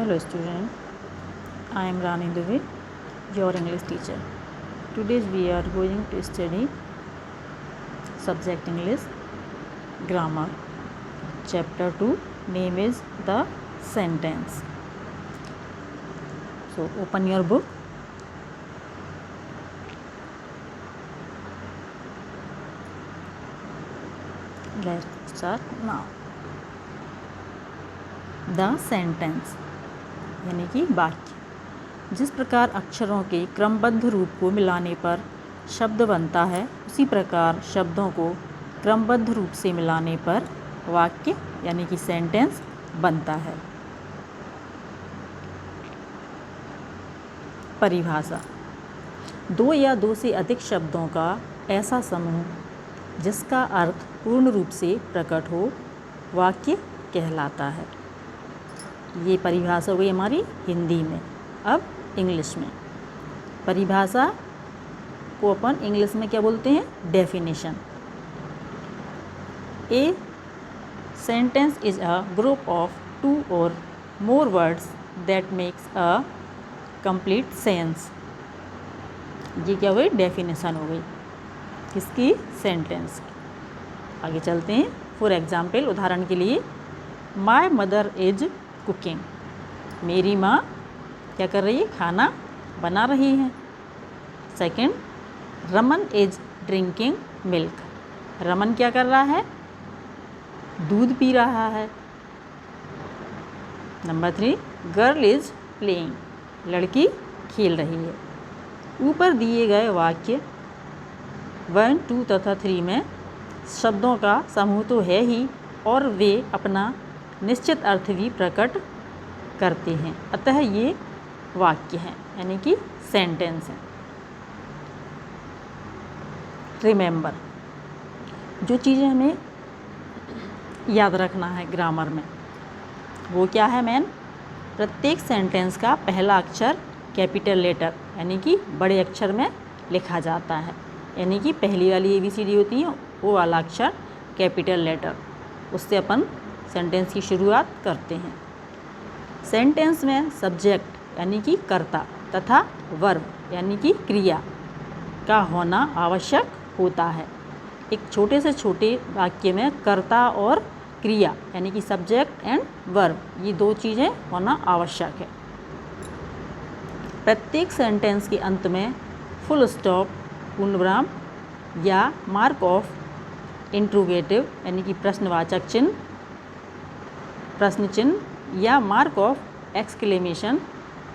Hello student, I am Rani Dubey, your English teacher. Today we are going to study subject English, grammar. Chapter 2, name is the sentence. So open your book. Let's start now. The sentence यानी कि वाक्य। जिस प्रकार अक्षरों के क्रमबद्ध रूप को मिलाने पर शब्द बनता है, उसी प्रकार शब्दों को क्रमबद्ध रूप से मिलाने पर वाक्य यानी कि सेंटेंस बनता है। परिभाषा: दो या दो से अधिक शब्दों का ऐसा समूह जिसका अर्थ पूर्ण रूप से प्रकट हो, वाक्य कहलाता है। ये परिभाषा हुई हमारी हिंदी में। अब इंग्लिश में परिभाषा को अपन इंग्लिश में क्या बोलते हैं? Definition. A sentence is a group of two और more words that makes a complete sense. ये क्या हुई? डेफिनेशन हो गई किसकी? सेंटेंस। आगे चलते हैं। फॉर एग्जाम्पल, उदाहरण के लिए, माय मदर इज कुकिंग। मेरी माँ क्या कर रही है? खाना बना रही है। Second, Raman is drinking milk. Raman क्या कर रहा है? दूध पी रहा है। Number 3, girl is playing. लड़की खेल रही है। ऊपर दिए गए वाक्य 1, 2 तथा 3 में शब्दों का समूह तो है ही, और वे अपना निश्चित अर्थ भी प्रकट करते हैं, अतः ये वाक्य हैं यानी कि सेंटेंस हैं। रिमेंबर, जो चीज़ें हमें याद रखना है ग्रामर में, वो क्या है? मेन, प्रत्येक सेंटेंस का पहला अक्षर कैपिटल लेटर यानी कि बड़े अक्षर में लिखा जाता है। यानी कि पहली वाली ABCD होती है, वो वाला अक्षर कैपिटल लेटर, उससे अपन सेंटेंस की शुरुआत करते हैं। सेंटेंस में सब्जेक्ट यानी कि कर्ता तथा वर्ब यानी कि क्रिया का होना आवश्यक होता है। एक छोटे से छोटे वाक्य में कर्ता और क्रिया यानी कि सब्जेक्ट एंड वर्ब, ये दो चीज़ें होना आवश्यक है। प्रत्येक सेंटेंस के अंत में फुल स्टॉप, पूर्णविराम या मार्क ऑफ इंट्रोगेटिव यानी कि प्रश्नवाचक चिन्ह, प्रश्न चिन्ह या मार्क ऑफ एक्सक्लेमेशन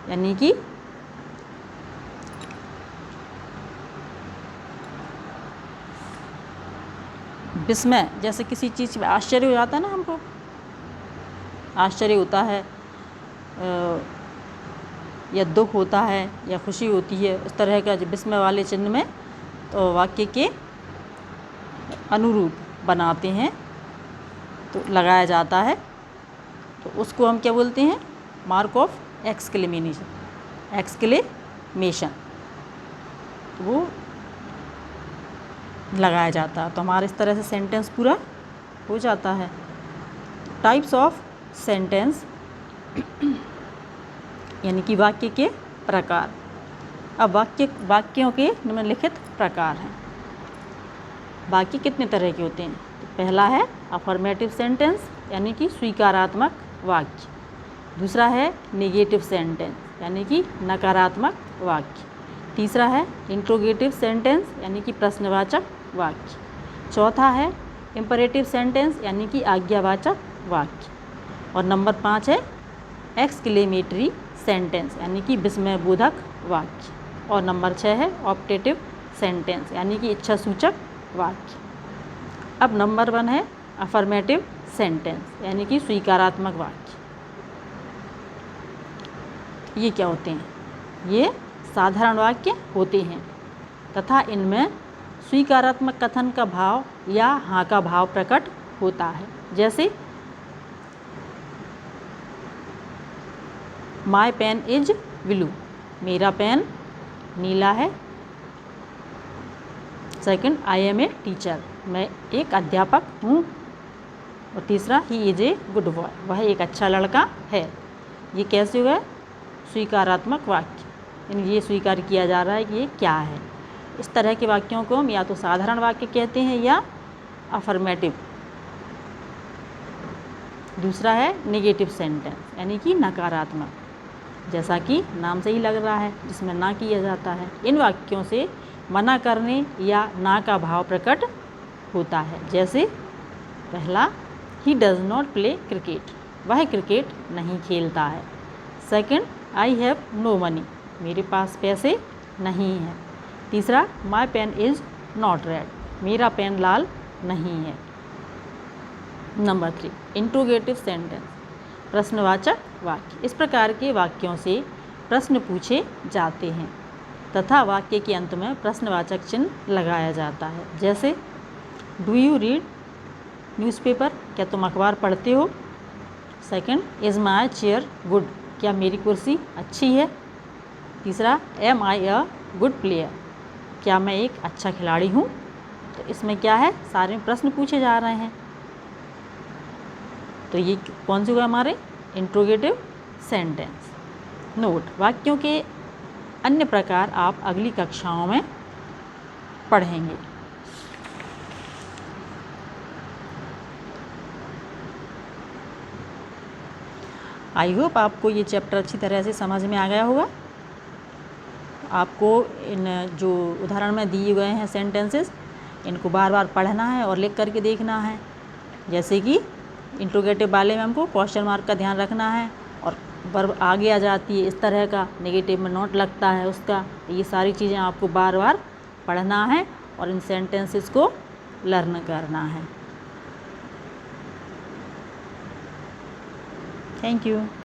यानी कि विस्मय, जैसे किसी चीज़ में आश्चर्य हो जाता है ना, हमको आश्चर्य होता है या दुख होता है या खुशी होती है, उस तरह का विस्मय वाले चिन्ह में तो वाक्य के अनुरूप बनाते हैं तो लगाया जाता है, तो उसको हम क्या बोलते हैं? मार्क ऑफ एक्सक्लेमेशन, वो लगाया जाता है। तो हमारे इस तरह से सेंटेंस पूरा हो जाता है। टाइप्स ऑफ सेंटेंस यानी कि वाक्य के प्रकार। अब वाक्यों के निम्नलिखित प्रकार हैं। वाक्य कितने तरह के होते हैं? तो पहला है अफर्मेटिव सेंटेंस यानी कि स्वीकारात्मक वाक्य। दूसरा है नेगेटिव सेंटेंस यानी कि नकारात्मक वाक्य। तीसरा है इंट्रोगेटिव सेंटेंस यानी कि प्रश्नवाचक वाक्य। चौथा है इम्परेटिव सेंटेंस यानी कि आज्ञावाचक वाक्य। और नंबर 5 है एक्सक्लेमेटरी सेंटेंस यानी कि विस्मयबोधक वाक्य। और नंबर 6 है ऑप्टेटिव सेंटेंस यानी कि इच्छासूचक वाक्य। अब नंबर 1 है अफर्मेटिव सेंटेंस यानी कि स्वीकारात्मक वाक्य। ये क्या होते हैं? ये साधारण वाक्य होते हैं तथा इनमें स्वीकारात्मक कथन का भाव या हाँ का भाव प्रकट होता है। जैसे माय पेन इज ब्लू, मेरा पेन नीला है। Second, I am a teacher, मैं एक अध्यापक हूँ। और तीसरा, he is a good boy, वह एक अच्छा लड़का है। ये कैसे हुआ? स्वीकारात्मक वाक्य, यानी ये स्वीकार किया जा रहा है कि ये क्या है। इस तरह के वाक्यों को हम या तो साधारण वाक्य कहते हैं या अफर्मेटिव। दूसरा है नेगेटिव सेंटेंस, यानी कि नकारात्मक, जैसा कि नाम से ही लग रहा है, जिसमें ना किया जाता है। इन वाक्यों से मना करने या ना का भाव प्रकट होता है। जैसे पहला, he does not play cricket, वह क्रिकेट नहीं खेलता है। Second, I have no money, मेरे पास पैसे नहीं हैं। तीसरा, my pen is not red, मेरा पेन लाल नहीं है। नंबर 3, इंट्रोगेटिव सेंटेंस, प्रश्नवाचक वाक्य। इस प्रकार के वाक्यों से प्रश्न पूछे जाते हैं तथा वाक्य के अंत में प्रश्नवाचक चिन्ह लगाया जाता है। जैसे डू यू रीड न्यूज़पेपर, क्या तुम अखबार पढ़ते हो। Second, is my chair good, क्या मेरी कुर्सी अच्छी है। तीसरा, am I a good player, क्या मैं एक अच्छा खिलाड़ी हूँ। तो इसमें क्या है, सारे प्रश्न पूछे जा रहे हैं। तो ये कौन से हुए हमारे इंट्रोगेटिव सेंटेंस। नोट, वाक्यों के अन्य प्रकार आप अगली कक्षाओं में पढ़ेंगे। आई होप आपको ये चैप्टर अच्छी तरह से समझ में आ गया होगा। आपको इन जो उदाहरण में दिए गए हैं सेंटेंसेस, इनको बार बार पढ़ना है और लिख करके देखना है। जैसे कि इंट्रोगेटिव वाले में हमको क्वेश्चन मार्क का ध्यान रखना है और वर्ब आगे आ जाती है इस तरह का, नेगेटिव में नोट लगता है उसका। ये सारी चीज़ें आपको बार बार पढ़ना है और इन सेंटेंसेस को लर्न करना है। Thank you.